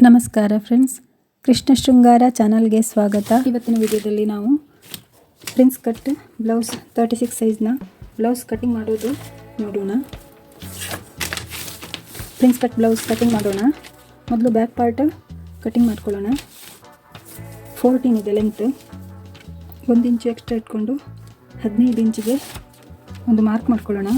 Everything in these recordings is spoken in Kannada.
ನಮಸ್ಕಾರ ಫ್ರೆಂಡ್ಸ್, ಕೃಷ್ಣ ಶೃಂಗಾರ ಚಾನಲ್ಗೆ ಸ್ವಾಗತ. ಇವತ್ತಿನ ವಿಡಿಯೋದಲ್ಲಿ ನಾವು ಪ್ರಿನ್ಸ್ ಕಟ್ ಬ್ಲೌಸ್ 36 ಸೈಜ್ನ ಬ್ಲೌಸ್ ಕಟಿಂಗ್ ಮಾಡೋದು ನೋಡೋಣ. ಪ್ರಿನ್ಸ್ ಕಟ್ ಬ್ಲೌಸ್ ಕಟಿಂಗ್ ಮಾಡೋಣ. ಮೊದಲು ಬ್ಯಾಕ್ ಪಾರ್ಟ್ ಕಟಿಂಗ್ ಮಾಡ್ಕೊಳ್ಳೋಣ. 14 ಇದೆ ಲೆಂತ್. 1 ಇಂಚು ಎಕ್ಸ್ಟ್ರಾ ಇಟ್ಕೊಂಡು 15 ಇಂಚಿಗೆ ಒಂದು ಮಾರ್ಕ್ ಮಾಡ್ಕೊಳ್ಳೋಣ.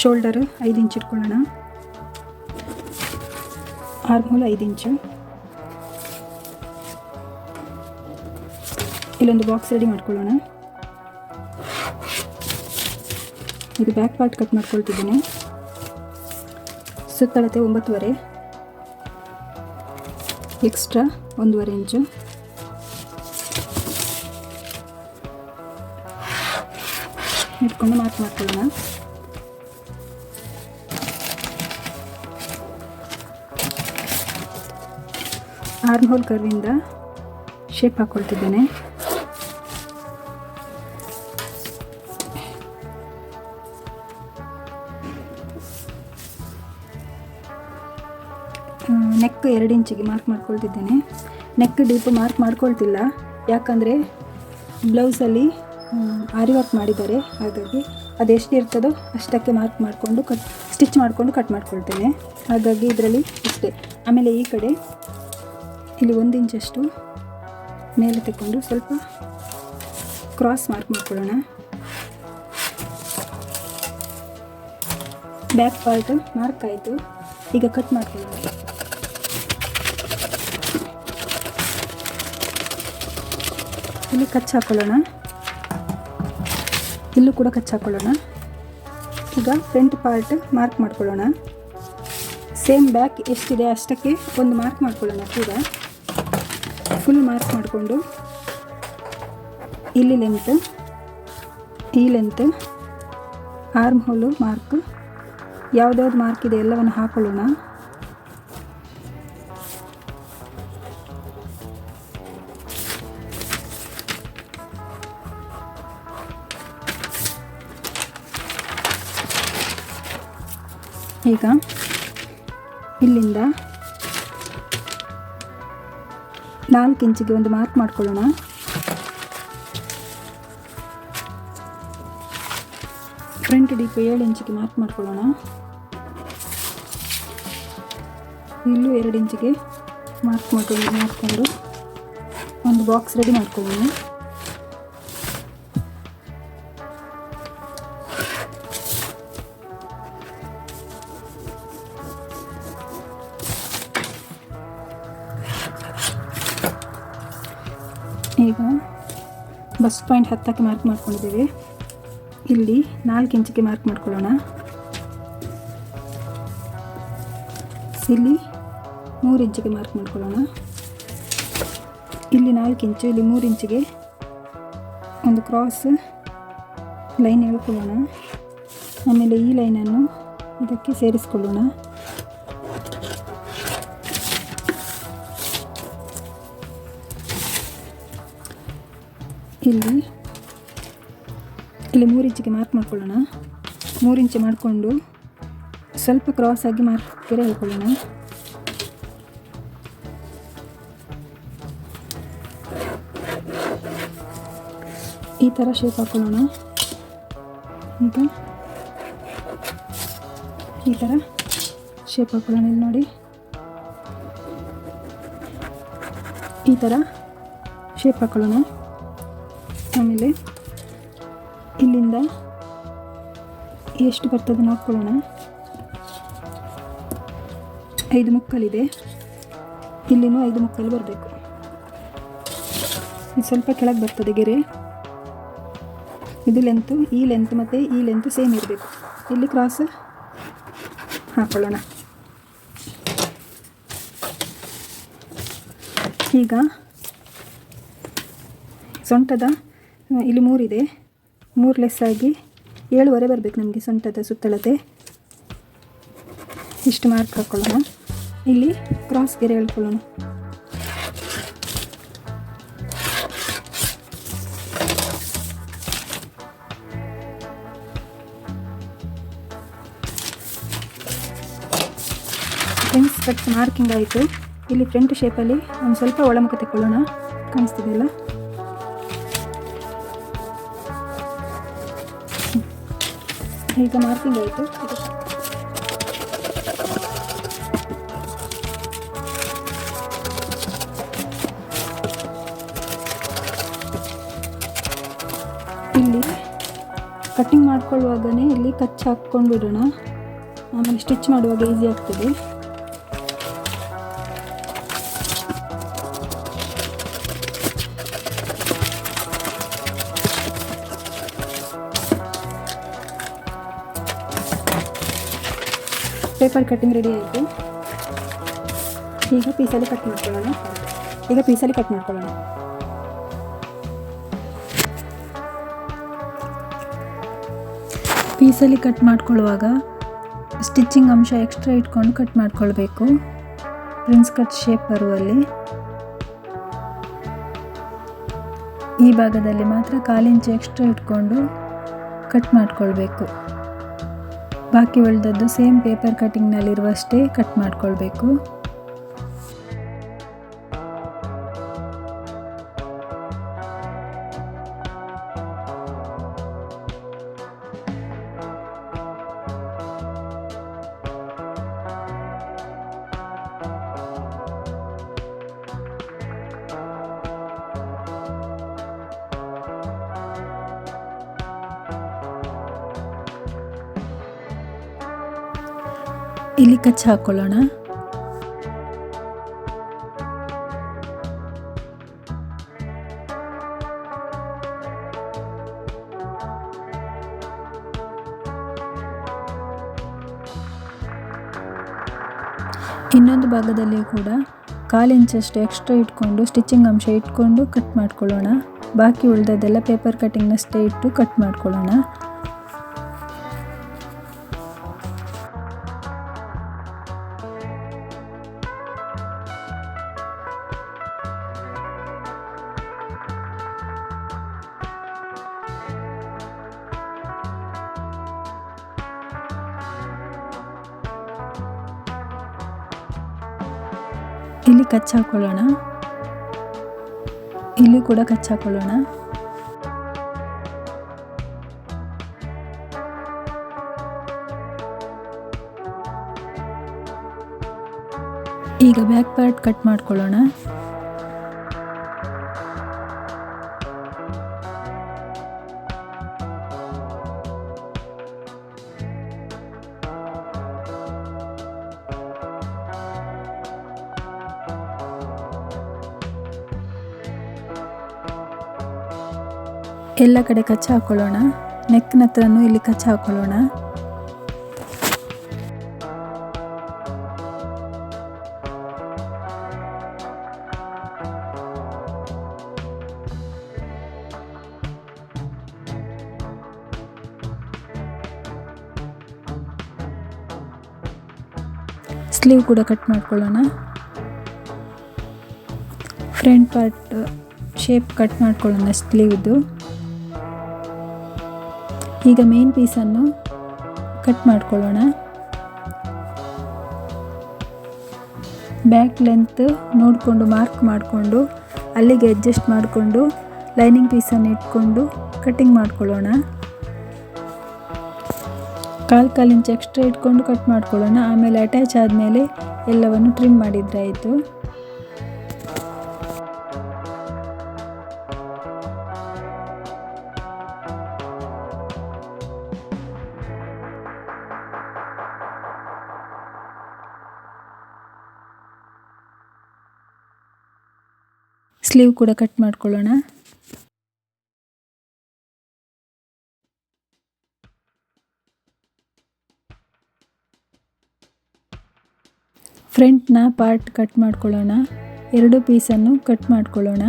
ಶೋಲ್ಡರ್ 5 ಇಂಚ್ ಇಟ್ಕೊಳ್ಳೋಣ. ಆರ್ಮ್ 5 ಇಂಚು. ಇಲ್ಲೊಂದು ಬಾಕ್ಸ್ ರೆಡಿ ಮಾಡ್ಕೊಳ್ಳೋಣ. ಇದು ಬ್ಯಾಕ್ ಪಾರ್ಟ್ ಕಟ್ ಮಾಡ್ಕೊಳ್ತಿದ್ದೇನೆ. ಸುತ್ತಳತೆ 9.5, ಎಕ್ಸ್ಟ್ರಾ 1.5 ಇಂಚು. ಇಟ್ಕೊಂಡು ಮಾರ್ಕ್ ಮಾಡ್ಕೊಳ್ಳೋಣ. ಆರ್ಮ್ ಹೋಲ್ ಕರ್ವಿಂದ ಶೇಪ್ ಹಾಕ್ಕೊಳ್ತಿದ್ದೇನೆ. ನೆಕ್ 2 ಇಂಚಿಗೆ ಮಾರ್ಕ್ ಮಾಡ್ಕೊಳ್ತಿದ್ದೇನೆ. ನೆಕ್ ಡೀಪ್ ಮಾರ್ಕ್ ಮಾಡ್ಕೊಳ್ತಿಲ್ಲ, ಯಾಕಂದರೆ ಬ್ಲೌಸಲ್ಲಿ ಆರಿ ವರ್ಕ್ ಮಾಡಿದ್ದಾರೆ. ಹಾಗಾಗಿ ಅದೆಷ್ಟು ಇರ್ತದೋ ಅಷ್ಟಕ್ಕೆ ಮಾರ್ಕ್ ಮಾಡಿಕೊಂಡು ಸ್ಟಿಚ್ ಮಾಡಿಕೊಂಡು ಕಟ್ ಮಾಡ್ಕೊಳ್ತೇನೆ. ಹಾಗಾಗಿ ಇದರಲ್ಲಿ ಇಷ್ಟೇ. ಆಮೇಲೆ ಈ ಕಡೆ ಇಲ್ಲಿ 1 ಇಂಚಷ್ಟು ಮೇಲೆ ತಗೊಂಡು ಸ್ವಲ್ಪ ಕ್ರಾಸ್ ಮಾರ್ಕ್ ಮಾಡ್ಕೊಳ್ಳೋಣ. ಬ್ಯಾಕ್ ಪಾರ್ಟ್ ಮಾರ್ಕ್ ಆಯಿತು. ಈಗ ಕಟ್ ಮಾಡ್ಕೊಳ್ಳೋಣ. ಇಲ್ಲಿ ಕಚ್ ಹಾಕ್ಕೊಳ್ಳೋಣ. ಇಲ್ಲೂ ಕೂಡ ಕಚ್ ಹಾಕ್ಕೊಳ್ಳೋಣ. ಈಗ ಫ್ರಂಟ್ ಪಾರ್ಟ್ ಮಾರ್ಕ್ ಮಾಡ್ಕೊಳ್ಳೋಣ. ಸೇಮ್ ಬ್ಯಾಕ್ ಎಷ್ಟಿದೆ ಅಷ್ಟಕ್ಕೆ ಒಂದು ಮಾರ್ಕ್ ಮಾಡ್ಕೊಳ್ಳೋಣ. ಕೂಡ ಫುಲ್ ಮಾರ್ಕ್ ಮಾಡಿಕೊಂಡು ಇಲ್ಲಿ ಲೆಂತ್, ಈ ಲೆಂತ್, ಆರ್ಮ್ ಹೋಲು ಮಾರ್ಕ್, ಯಾವುದ್ಯಾವ್ದು ಮಾರ್ಕ್ ಇದೆ ಎಲ್ಲವನ್ನು ಹಾಕೊಳ್ಳೋಣ. ಈಗ ಇಲ್ಲಿಂದ 4 ಇಂಚಿಗೆ ಒಂದು ಮಾರ್ಕ್ ಮಾಡ್ಕೊಳ್ಳೋಣ. ಫ್ರಂಟ್ ಡೀಪ್ 7 ಇಂಚಿಗೆ ಮಾರ್ಕ್ ಮಾಡ್ಕೊಳ್ಳೋಣ. ಇಲ್ಲೂ 2 ಇಂಚಿಗೆ ಮಾಡಿಕೊಂಡು ಒಂದು ಬಾಕ್ಸ್ ರೆಡಿ ಮಾಡ್ಕೊಳ್ಳೋಣ. ಈಗ ಬಸ್ಟ್ ಪಾಯಿಂಟ್ 10ಕ್ಕೆ ಮಾರ್ಕ್ ಮಾಡ್ಕೊಂಡಿದ್ದೇವೆ. ಇಲ್ಲಿ 4 ಇಂಚಿಗೆ ಮಾರ್ಕ್ ಮಾಡ್ಕೊಳ್ಳೋಣ. ಇಲ್ಲಿ 3 ಇಂಚಿಗೆ ಮಾರ್ಕ್ ಮಾಡ್ಕೊಳ್ಳೋಣ. ಇಲ್ಲಿ 4 ಇಂಚು, ಇಲ್ಲಿ 3 ಇಂಚಿಗೆ ಒಂದು ಕ್ರಾಸ್ ಲೈನ್ ಎಳ್ಕೊಳ್ಳೋಣ. ಆಮೇಲೆ ಈ ಲೈನನ್ನು ಇದಕ್ಕೆ ಸೇರಿಸ್ಕೊಳ್ಳೋಣ. ಇಲ್ಲಿ 3 ಇಂಚಿಗೆ ಮಾರ್ಕ್ ಮಾಡ್ಕೊಳ್ಳೋಣ. 3 ಇಂಚು ಮಾಡಿಕೊಂಡು ಸ್ವಲ್ಪ ಕ್ರಾಸ್ ಆಗಿ ಮಾರ್ಕ್ ಕೆರೆ ಹೇಳ್ಕೊಳ್ಳೋಣ. ಈ ಥರ ಶೇಪ್ ಹಾಕ್ಕೊಳ್ಳೋಣ. ಈಗ ಈ ಥರ ಶೇಪ್ ಹಾಕ್ಕೊಳ್ಳೋಣ. ಇಲ್ಲಿ ನೋಡಿ, ಈ ಥರ ಶೇಪ್ ಹಾಕ್ಕೊಳ್ಳೋಣ. ಆಮೇಲೆ ಇಲ್ಲಿಂದ ಎಷ್ಟು ಬರ್ತದೆ ನೋಡ್ಕೊಳ್ಳೋಣ. 5 ಮುಕ್ಕಲಿದೆ. ಇಲ್ಲಿನೂ 5 ಮುಕ್ಕಲು ಬರಬೇಕು. ಇದು ಸ್ವಲ್ಪ ಕೆಳಗೆ ಬರ್ತದೆ ಗೆರೆ. ಇದು ಲೆಂತು, ಈ ಲೆಂತ್ ಮತ್ತು ಈ ಲೆಂತ್ ಸೇಮ್ ಇರಬೇಕು. ಇಲ್ಲಿ ಕ್ರಾಸ್ ಹಾಕ್ಕೊಳ್ಳೋಣ. ಈಗ ಸೊಂಟದ ಇಲ್ಲಿ 3 ಇದೆ. 3 ಲೆಸ್ ಆಗಿ 7.5 ಬರಬೇಕು ನಮಗೆ ಸೊಂಟದ ಸುತ್ತಳತೆ. ಇಷ್ಟು ಮಾರ್ಕ್ ಹಾಕ್ಕೊಳ್ಳೋಣ. ಇಲ್ಲಿ ಕ್ರಾಸ್ ಗೆರೆ ಹೇಳ್ಕೊಳ್ಳೋಣ. ಕಟ್ ಮಾರ್ಕಿಂಗ್ ಆಯಿತು. ಇಲ್ಲಿ ಫ್ರಂಟ್ ಶೇಪಲ್ಲಿ ಒಂದು ಸ್ವಲ್ಪ ಒಳಮುಖ ತೆಕ್ಕೊಳ್ಳೋಣ. ಕಾಣಿಸ್ತಿದೆಯಲ್ಲ, ಈಗ ಮಾರ್ಕಿಂಗ್ ಆಯಿತು. ಇಲ್ಲಿ ಕಟ್ಟಿಂಗ್ ಮಾಡ್ಕೊಳ್ಳುವಾಗನೇ ಇಲ್ಲಿ ಕಚ್ಚು ಹಾಕ್ಕೊಂಡು ಬಿಡೋಣ, ಆಮೇಲೆ ಸ್ಟಿಚ್ ಮಾಡುವಾಗ ಈಸಿ ಆಗ್ತದೆ. ಪೇಪರ್ ಕಟ್ಟಿಂಗ್ ರೆಡಿ ಆಯಿತು. ಈಗ ಪೀಸಲ್ಲಿ ಕಟ್ ಮಾಡ್ಕೊಳ್ಳೋಣ. ಪೀಸಲ್ಲಿ ಕಟ್ ಮಾಡ್ಕೊಳ್ಳುವಾಗ ಸ್ಟಿಚ್ಚಿಂಗ್ ಅಂಶ ಎಕ್ಸ್ಟ್ರಾ ಇಟ್ಕೊಂಡು ಕಟ್ ಮಾಡ್ಕೊಳ್ಬೇಕು, ಪ್ರಿನ್ಸ್ ಕಟ್ ಶೇಪ್ ಬರುವಲ್ಲಿ. ಈ ಭಾಗದಲ್ಲಿ ಮಾತ್ರ 1/4 ಇಂಚು ಎಕ್ಸ್ಟ್ರಾ ಇಟ್ಕೊಂಡು ಕಟ್ ಮಾಡ್ಕೊಳ್ಬೇಕು. ಬಾಕಿ ಉಳಿದದ್ದು ಸೇಮ್ ಪೇಪರ್ ಕಟ್ಟಿಂಗ್ನಲ್ಲಿರುವಷ್ಟೇ ಕಟ್ ಮಾಡ್ಕೊಳ್ಬೇಕು. ಇಲ್ಲಿ ಕಚ್ಚು ಹಾಕ್ಕೊಳ್ಳೋಣ. ಇನ್ನೊಂದು ಭಾಗದಲ್ಲಿ ಕೂಡ 1/4 ಇಂಚಷ್ಟು ಎಕ್ಸ್ಟ್ರಾ ಇಟ್ಕೊಂಡು ಸ್ಟಿಚ್ಚಿಂಗ್ ಅಂಶ ಇಟ್ಕೊಂಡು ಕಟ್ ಮಾಡ್ಕೊಳ್ಳೋಣ. ಬಾಕಿ ಉಳಿದದ್ದೆಲ್ಲ ಪೇಪರ್ ಕಟ್ಟಿಂಗ್ನಷ್ಟೇ ಇಟ್ಟು ಕಟ್ ಮಾಡ್ಕೊಳ್ಳೋಣ. ಇಲ್ಲಿ ಕಚ್ಚು ಹಾಕ್ಕೊಳ್ಳೋಣ. ಇಲ್ಲಿ ಕೂಡ ಕಚ್ಚು ಹಾಕ್ಕೊಳ್ಳೋಣ. ಈಗ ಬ್ಯಾಕ್ ಪಾರ್ಟ್ ಕಟ್ ಮಾಡ್ಕೊಳ್ಳೋಣ. ಎಲ್ಲ ಕಡೆ ಕಚ್ಚು ಹಾಕ್ಕೊಳ್ಳೋಣ. ನೆಕ್ನ ಹತ್ರನೂ ಇಲ್ಲಿ ಕಚ್ಚು ಹಾಕ್ಕೊಳ್ಳೋಣ. ಸ್ಲೀವ್ ಕೂಡ ಕಟ್ ಮಾಡ್ಕೊಳ್ಳೋಣ. ಫ್ರಂಟ್ ಪಾರ್ಟ್ ಶೇಪ್ ಕಟ್ ಮಾಡ್ಕೊಳ್ಳೋಣ ಸ್ಲೀವ್ದು. ಈಗ ಮೇನ್ ಪೀಸನ್ನು ಕಟ್ ಮಾಡ್ಕೊಳ್ಳೋಣ. ಬ್ಯಾಕ್ ಲೆಂತ್ ನೋಡಿಕೊಂಡು ಮಾರ್ಕ್ ಮಾಡಿಕೊಂಡು ಅಲ್ಲಿಗೆ ಅಡ್ಜಸ್ಟ್ ಮಾಡಿಕೊಂಡು ಲೈನಿಂಗ್ ಪೀಸನ್ನು ಇಟ್ಕೊಂಡು ಕಟ್ಟಿಂಗ್ ಮಾಡ್ಕೊಳ್ಳೋಣ. 1/4 ಇಂಚ್ ಎಕ್ಸ್ಟ್ರಾ ಇಟ್ಕೊಂಡು ಕಟ್ ಮಾಡ್ಕೊಳ್ಳೋಣ. ಆಮೇಲೆ ಅಟ್ಯಾಚ್ ಆದಮೇಲೆ ಎಲ್ಲವನ್ನು ಟ್ರಿಮ್ ಮಾಡಿದರೆ ಆಯಿತು. ಸ್ಲೀವ್ ಕೂಡ ಕಟ್ ಮಾಡ್ಕೊಳ್ಳೋಣ. ಫ್ರಂಟ್ನ ಪಾರ್ಟ್ ಕಟ್ ಮಾಡ್ಕೊಳ್ಳೋಣ. 2 ಪೀಸನ್ನು ಕಟ್ ಮಾಡ್ಕೊಳ್ಳೋಣ.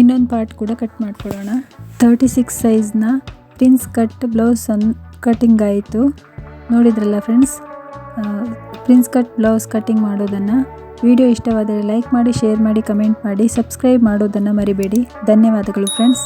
ಇನ್ನೊಂದು ಪಾರ್ಟ್ ಕೂಡ ಕಟ್ ಮಾಡ್ಕೊಳ್ಳೋಣ. 36 ಸೈಜ್ನ ಪ್ರಿನ್ಸ್ ಕಟ್ ಬ್ಲೌಸ್ ಕಟಿಂಗ್ ಆಯಿತು. ನೋಡಿದ್ರಲ್ಲ friends, prince cut blouse cutting ಮಾಡೋದನ್ನು. ವಿಡಿಯೋ ಇಷ್ಟವಾದರೆ ಲೈಕ್ ಮಾಡಿ, ಶೇರ್ ಮಾಡಿ, ಕಮೆಂಟ್ ಮಾಡಿ, ಸಬ್ಸ್ಕ್ರೈಬ್ ಮಾಡೋದನ್ನು ಮರಿಬೇಡಿ. ಧನ್ಯವಾದಗಳು ಫ್ರೆಂಡ್ಸ್.